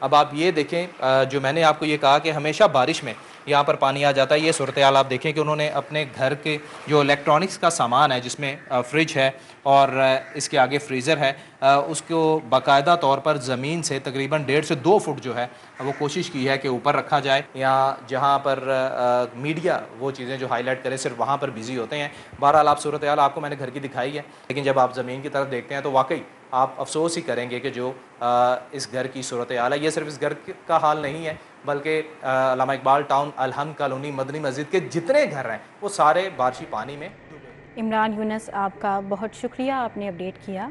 اب آپ یہ دیکھیں جو میں نے آپ کو یہ کہا کہ ہمیشہ بارش میں یہاں پر پانی آ جاتا ہے، یہ صورتحال آپ دیکھیں کہ انہوں نے اپنے گھر کے جو الیکٹرانکس کا سامان ہے جس میں فریج ہے اور اس کے آگے فریزر ہے، اس کو باقاعدہ طور پر زمین سے تقریباً 1.5 سے 2 فٹ جو ہے وہ کوشش کی ہے کہ اوپر رکھا جائے، یا جہاں پر میڈیا وہ چیزیں جو ہائی لائٹ کرے صرف وہاں پر بزی ہوتے ہیں۔ بہرحال آپ صورتحال آپ کو میں نے گھر کی دکھائی ہے، لیکن جب آپ زمین کی طرف دیکھتے ہیں تو واقعی آپ افسوس ہی کریں گے کہ جو اس گھر کی صورتحال ہے، یہ صرف اس گھر کا حال نہیں ہے بلکہ علامہ اقبال ٹاؤن، الحمد کالونی، مدنی مسجد کے جتنے گھر ہیں وہ سارے بارشی پانی میں ڈوبے۔ عمران یونس، آپ کا بہت شکریہ، آپ نے اپڈیٹ کیا۔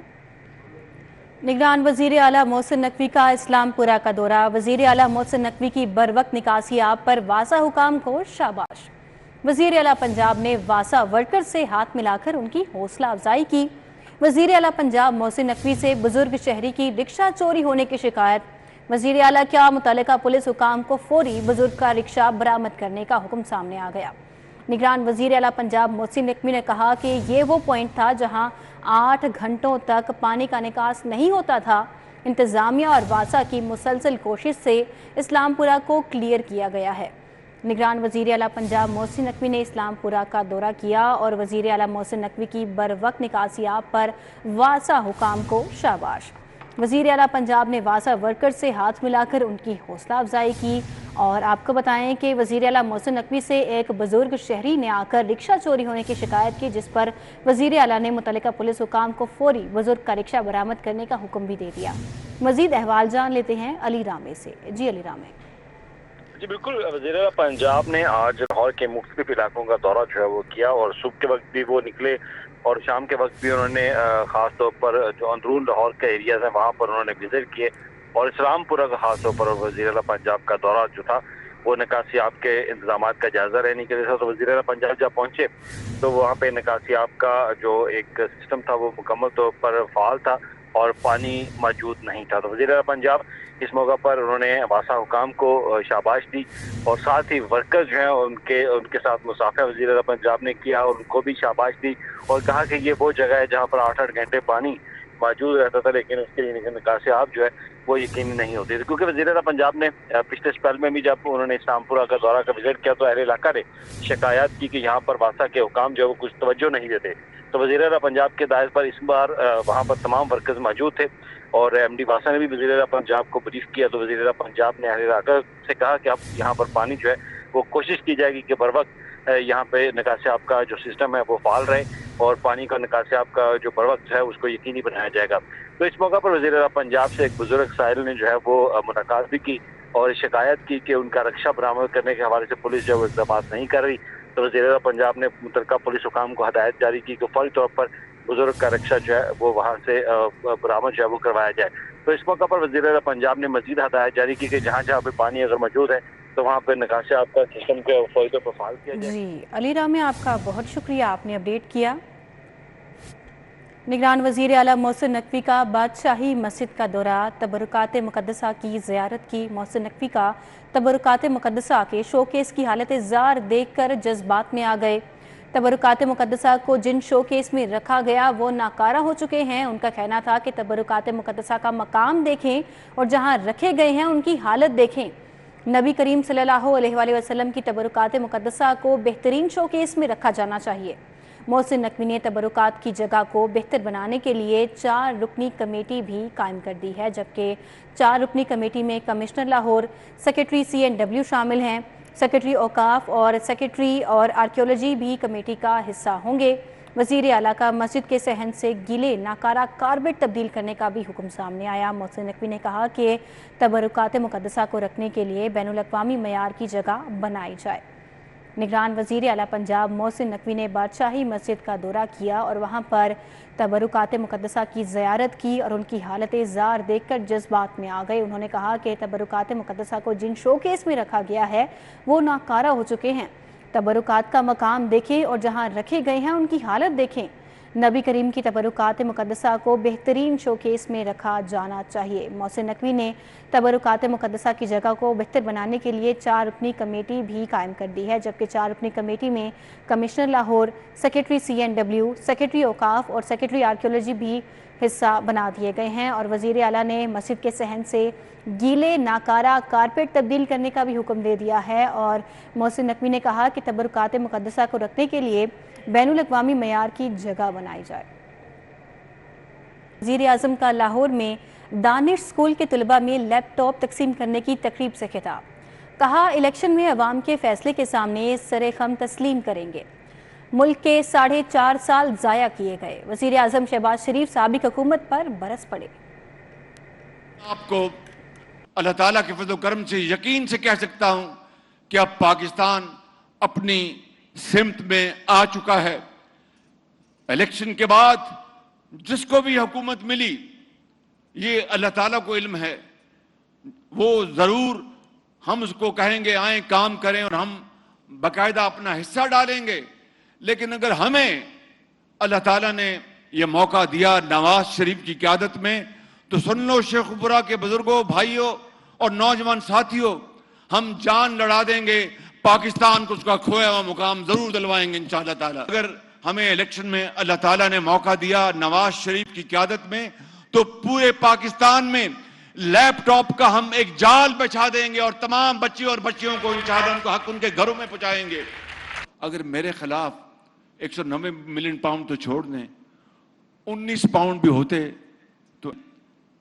نگران وزیر اعلیٰ محسن نقوی کا اسلام پورہ کا دورہ، وزیر اعلیٰ محسن نقوی کی بروقت نکاسی آپ پر واسا حکام کو شاباش۔ وزیر اعلیٰ پنجاب نے واسا ورکر سے ہاتھ ملا کر ان کی حوصلہ افزائی کی۔ وزیر اعلیٰ پنجاب محسن نقوی سے بزرگ شہری کی رکشہ چوری ہونے کی شکایت۔ وزیر اعلیٰ کیا متعلقہ پولیس حکام کو فوری بزرگ کا رکشہ برآمد کرنے کا حکم سامنے آ گیا۔ نگران وزیر اعلیٰ پنجاب محسن نقوی نے کہا کہ یہ وہ پوائنٹ تھا جہاں 8 گھنٹوں تک پانی کا نکاس نہیں ہوتا تھا۔ انتظامیہ اور واسا کی مسلسل کوشش سے اسلام پورہ کو کلیئر کیا گیا ہے۔ نگران وزیر اعلیٰ پنجاب محسن نقوی نے اسلام پورہ کا دورہ کیا اور وزیر اعلیٰ محسن نقوی کی بروقت نکاسیاب پر واسا حکام کو شاباش۔ وزیر اعلیٰ پنجاب نے واسا ورکر سے ہاتھ ملا کر ان کی حوصلہ افزائی کی، اور آپ کو بتائیں کہ وزیر اعلیٰ محسن نقوی سے ایک بزرگ شہری نے آ کر رکشہ چوری ہونے کی شکایت کی، جس پر وزیر اعلیٰ نے متعلقہ پولیس حکام کو فوری بزرگ کا رکشہ برآمد کرنے کا حکم بھی دے دیا۔ مزید احوال جان لیتے ہیں علی رامے سے۔ جی علی رامے۔ جی بالکل، وزیر اعلیٰ پنجاب نے آج لاہور کے مختلف علاقوں کا دورہ جو ہے وہ کیا، اور صبح کے وقت بھی وہ نکلے اور شام کے وقت بھی انہوں نے خاص طور پر جو اندرون لاہور کے ایریاز ہیں وہاں پر انہوں نے وزٹ کیے، اور اسلام پورہ کا خاص طور پر وزیر اعلیٰ پنجاب کا دورہ جو تھا وہ نکاسیاب کے انتظامات کا جائزہ لینے کے لیے تھا۔ تو وزیر اعلیٰ پنجاب جب پہنچے تو وہاں پہ نکاسیاب کا جو ایک سسٹم تھا وہ مکمل طور پر فعال تھا اور پانی موجود نہیں تھا۔ تو وزیر اعلیٰ پنجاب اس موقع پر انہوں نے واسا حکام کو شاباش دی، اور ساتھ ہی ورکر جو ہیں ان کے ساتھ مصافحہ وزیر اعلیٰ پنجاب نے کیا اور ان کو بھی شاباش دی، اور کہا کہ یہ وہ جگہ ہے جہاں پر 8 گھنٹے پانی موجود رہتا تھا، لیکن اس کے لیے نکاسیاب جو ہے وہ یقینی نہیں ہوتی تھی، کیونکہ وزیر اعلیٰ پنجاب نے پچھلے اسپیل میں بھی جب انہوں نے اسلام پورہ کا دورہ کا وزٹ کیا تو اہل علاقہ نے شکایات کی کہ یہاں پر واسا کے حکام جو ہے وہ کچھ توجہ نہیں دیتے۔ تو وزیر اعلیٰ پنجاب کے دائر پر اس بار وہاں پر تمام ورکرز موجود تھے، اور ایم ڈی واسا نے بھی وزیر اعلیٰ پنجاب کو بریف کیا۔ تو وزیر اعلیٰ پنجاب نے اہل علاقہ سے کہا کہ اب یہاں پر پانی جو ہے وہ کوشش کی جائے گی کہ بر وقت یہاں پہ نکاسیاب کا جو سسٹم ہے وہ فعال رہے، اور پانی کا نکاسیاب کا جو بر وقت ہے اس کو یقینی بنایا جائے گا۔ تو اس موقع پر وزیر اعلیٰ پنجاب سے ایک بزرگ سائل نے جو ہے وہ ملاقات بھی کی اور شکایت کی کہ ان کا رکشہ برآمد کرنے کے حوالے سے پولیس جو ہے وہ اقدامات نہیں کر رہی۔ تو وزیر اعلیٰ پنجاب نے متعلقہ پولیس حکام کو ہدایت جاری کی کہ فوری طور پر بزرگ کا رکشہ جو ہے وہ وہاں سے برآمد جو ہے وہ کروایا جائے۔ تو اس موقع پر وزیر اعلیٰ پنجاب نے مزید ہدایت جاری کی کہ جہاں جہاں پہ پانی اگر موجود ہے تو وہاں پہ نکاسیاب کا سسٹم کو فوری طور پر فعال کیا جائے۔ جی علی رامے، آپ کا بہت شکریہ، آپ نے اپڈیٹ کیا۔ نگران وزیر اعلیٰ محسن نقوی کا بادشاہی مسجد کا دورہ، تبرکات مقدسہ کی زیارت کی۔ محسن نقوی کا تبرکات مقدسہ کے شوکیس کی حالت زار دیکھ کر جذبات میں آ گئے۔ تبرکات مقدسہ کو جن شوکیس میں رکھا گیا وہ ناکارہ ہو چکے ہیں۔ ان کا کہنا تھا کہ تبرکات مقدسہ کا مقام دیکھیں اور جہاں رکھے گئے ہیں ان کی حالت دیکھیں۔ نبی کریم صلی اللہ علیہ وآلہ وسلم کی تبرکات مقدسہ کو بہترین شوکیس میں رکھا جانا چاہیے۔ محسن نقوی نے تبرکات کی جگہ کو بہتر بنانے کے لیے 4 رکنی کمیٹی بھی قائم کر دی ہے، جبکہ 4 رکنی کمیٹی میں کمشنر لاہور، سیکرٹری CNW شامل ہیں۔ سیکرٹری اوقاف اور سیکرٹری اور آرکیولوجی بھی کمیٹی کا حصہ ہوں گے۔ وزیر اعلیٰ کا مسجد کے صحن سے گیلے ناکارہ کارپیٹ تبدیل کرنے کا بھی حکم سامنے آیا۔ محسن نقوی نے کہا کہ تبرکات مقدسہ کو رکھنے کے لیے بین الاقوامی معیار کی جگہ بنائی جائے۔ نگران وزیر اعلیٰ پنجاب محسن نقوی نے بادشاہی مسجد کا دورہ کیا اور وہاں پر تبرکات مقدسہ کی زیارت کی اور ان کی حالت زار دیکھ کر جذبات میں آ گئے۔ انہوں نے کہا کہ تبرکات مقدسہ کو جن شوکیس میں رکھا گیا ہے وہ ناکارہ ہو چکے ہیں۔ تبرکات کا مقام دیکھیں اور جہاں رکھے گئے ہیں ان کی حالت دیکھیں۔ نبی کریم کی تبرکات مقدسہ کو بہترین شوکیس میں رکھا جانا چاہیے۔ محسن نقوی نے تبرکات مقدسہ کی جگہ کو بہتر بنانے کے لیے 4 رکنی کمیٹی بھی قائم کر دی ہے، جبکہ 4 رکنی کمیٹی میں commissioner Lahore, secretary CNW، secretary اوقاف اور سیکرٹری آرکیولوجی بھی حصہ بنا دیے گئے ہیں اور وزیر اعلیٰ نے مسجد کے صحن سے گیلے ناکارہ کارپیٹ تبدیل کرنے کا بھی حکم دے دیا ہے اور محسن نقوی نے کہا کہ تبرکات مقدسہ کو رکھنے کے لیے بین الاقوامی معیار کی جگہ بنائی جائے۔ وزیر اعظم کا لاہور میں دانش اسکول کے طلباء میں لیپ ٹاپ تقسیم کرنے کی تقریب سے خطاب۔ کہا الیکشن میں عوام کے فیصلے کے سامنے سر خم تسلیم کریں گے۔ ملک کے 4.5 سال ضائع کیے گئے، وزیر اعظم شہباز شریف سابق حکومت پر برس پڑے۔ آپ کو اللہ تعالیٰ کے فضل و کرم سے یقین سے کہہ سکتا ہوں کہ اب پاکستان اپنی سمت میں آ چکا ہے۔ الیکشن کے بعد جس کو بھی حکومت ملی، یہ اللہ تعالیٰ کو علم ہے، وہ ضرور ہم اس کو کہیں گے آئیں کام کریں اور ہم باقاعدہ اپنا حصہ ڈالیں گے، لیکن اگر ہمیں اللہ تعالیٰ نے یہ موقع دیا نواز شریف کی قیادت میں، تو سن لو شیخ پورہ کے بزرگوں، بھائیوں اور نوجوان ساتھیوں، ہم جان لڑا دیں گے، پاکستان کو اس کا کھویا ہوا مقام ضرور دلوائیں گے انشاءاللہ تعالیٰ۔ اگر ہمیں الیکشن میں اللہ تعالیٰ نے موقع دیا نواز شریف کی قیادت میں، تو پورے پاکستان میں لیپ ٹاپ کا ہم ایک جال بچھا دیں گے اور تمام بچیوں اور بچیوں کو انشاءاللہ ان کو حق ان کے گھروں میں پہنچائیں گے۔ اگر میرے خلاف 190 ملین پاؤنڈ تو چھوڑ دیں، 19 پاؤنڈ بھی ہوتے تو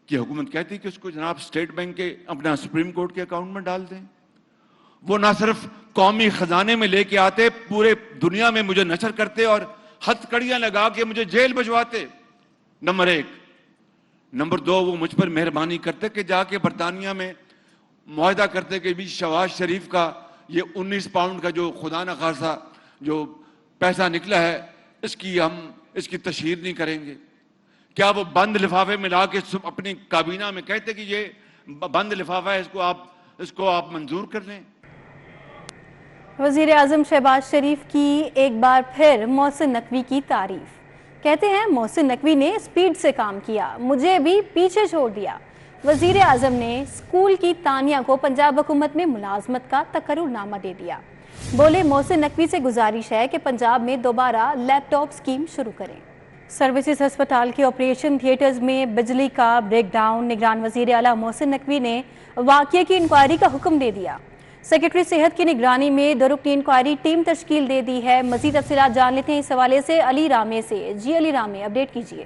یہ حکومت کہتی کہ اس کو جناب اسٹیٹ بینک کے اپنا سپریم کورٹ کے اکاؤنٹ میں ڈال دیں۔ وہ نہ صرف قومی خزانے میں لے کے آتے، پورے دنیا میں مجھے نشر کرتے اور ہتھ کڑیاں لگا کے مجھے جیل بھجواتے، نمبر 1۔ نمبر 2، وہ مجھ پر مہربانی کرتے کہ جا کے برطانیہ میں معاہدہ کرتے کہ بھی شہباز شریف کا یہ 19 پاؤنڈ کا جو خدا نخواستہ جو پیسہ نکلا ہے، اس کی تشہیر نہیں کریں گے۔ کیا وہ بند لفافے میں لا کے اپنی کابینہ میں کہتے کہ یہ بند لفافہ ہے، اس کو آپ منظور کر لیں؟ وزیر اعظم شہباز شریف کی ایک بار پھر محسن نقوی کی تعریف۔ کہتے ہیں محسن نقوی نے اسپیڈ سے کام کیا، مجھے بھی پیچھے چھوڑ دیا۔ وزیر اعظم نے اسکول کی تانیہ کو پنجاب حکومت میں ملازمت کا تقرر نامہ دے دیا۔ بولے محسن نقوی سے گزارش ہے کہ پنجاب میں دوبارہ لیپ ٹاپ اسکیم شروع کریں۔ سروسز ہسپتال کے آپریشن تھیٹرز میں بجلی کا بریک ڈاؤن، نگران وزیر اعلیٰ محسن نقوی نے واقعے کی انکوائری کا حکم دے دیا۔ سیکرٹری صحت کی نگرانی میں 2 رکنی انکوائری ٹیم تشکیل دے دی ہے۔ مزید تفصیلات جان لیتے ہیں اس حوالے سے علی رامے سے۔ جی علی رامے، اپڈیٹ کیجیے۔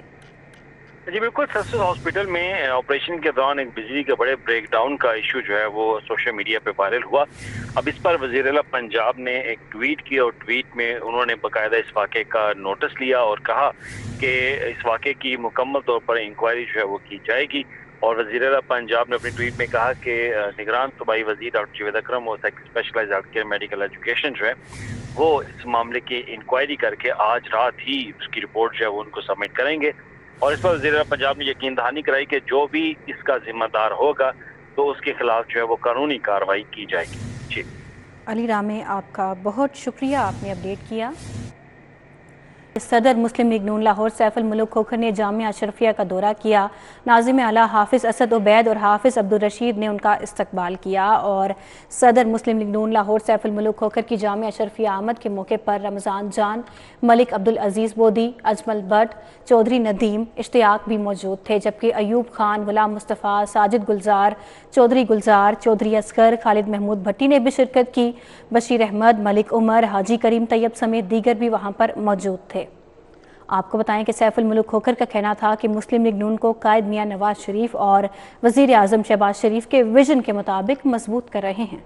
جی بالکل، سروسز ہاسپٹل میں آپریشن کے دوران ایک بجلی کے بڑے بریک ڈاؤن کا ایشو جو ہے وہ سوشل میڈیا پہ وائرل ہوا۔ اب اس پر وزیر اعلیٰ پنجاب نے ایک ٹویٹ کیا اور ٹویٹ میں انہوں نے باقاعدہ اس واقعے کا نوٹس لیا اور کہا کہ اس واقعے کی مکمل طور پر انکوائری جو ہے وہ کی جائے گی۔ اور وزیر اعلیٰ پنجاب نے اپنی ٹویٹ میں کہا کہ نگران صوبائی وزیر ڈاکٹر جاوید اکرم اور specialise health care medical education جو ہے وہ اس معاملے کی انکوائری کر کے آج رات ہی اس کی رپورٹ جو ہے وہ ان کو سبمٹ کریں گے۔ اور اس پر وزیر اعلیٰ پنجاب نے یقین دہانی کرائی کہ جو بھی اس کا ذمہ دار ہوگا تو اس کے خلاف جو ہے وہ قانونی کارروائی کی جائے گی۔ جی علی رامے، آپ کا بہت شکریہ، آپ نے اپڈیٹ کیا۔ صدر مسلم لیگ نون لاہور سیف الملک کھوکھر نے جامعہ اشرفیہ کا دورہ کیا۔ ناظم اعلیٰ حافظ اسد عبید اور حافظ عبدالرشید نے ان کا استقبال کیا اور صدر مسلم لیگ نون لاہور سیف الملک کھوکھر کی جامعہ اشرفیہ آمد کے موقع پر رمضان جان، ملک عبدالعزیز بودی، اجمل بٹ، چودھری ندیم، اشتیاق بھی موجود تھے، جبکہ ایوب خان، غلام مصطفیٰ، ساجد گلزار، چودھری اصغر، خالد محمود بھٹی نے بھی شرکت کی۔ بشیر احمد، ملک عمر، حاجی کریم طیب سمیت دیگر بھی وہاں پر موجود تھے۔ آپ کو بتائیں کہ سیف الملک کھوکھر کا کہنا تھا کہ مسلم لیگ نون کو قائد میاں نواز شریف اور وزیر اعظم شہباز شریف کے ویژن کے مطابق مضبوط کر رہے ہیں۔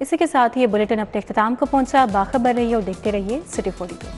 اسی کے ساتھ یہ بلیٹن اپنے اختتام کو پہنچا۔ باخبر رہیے اور دیکھتے رہیے سٹی 42۔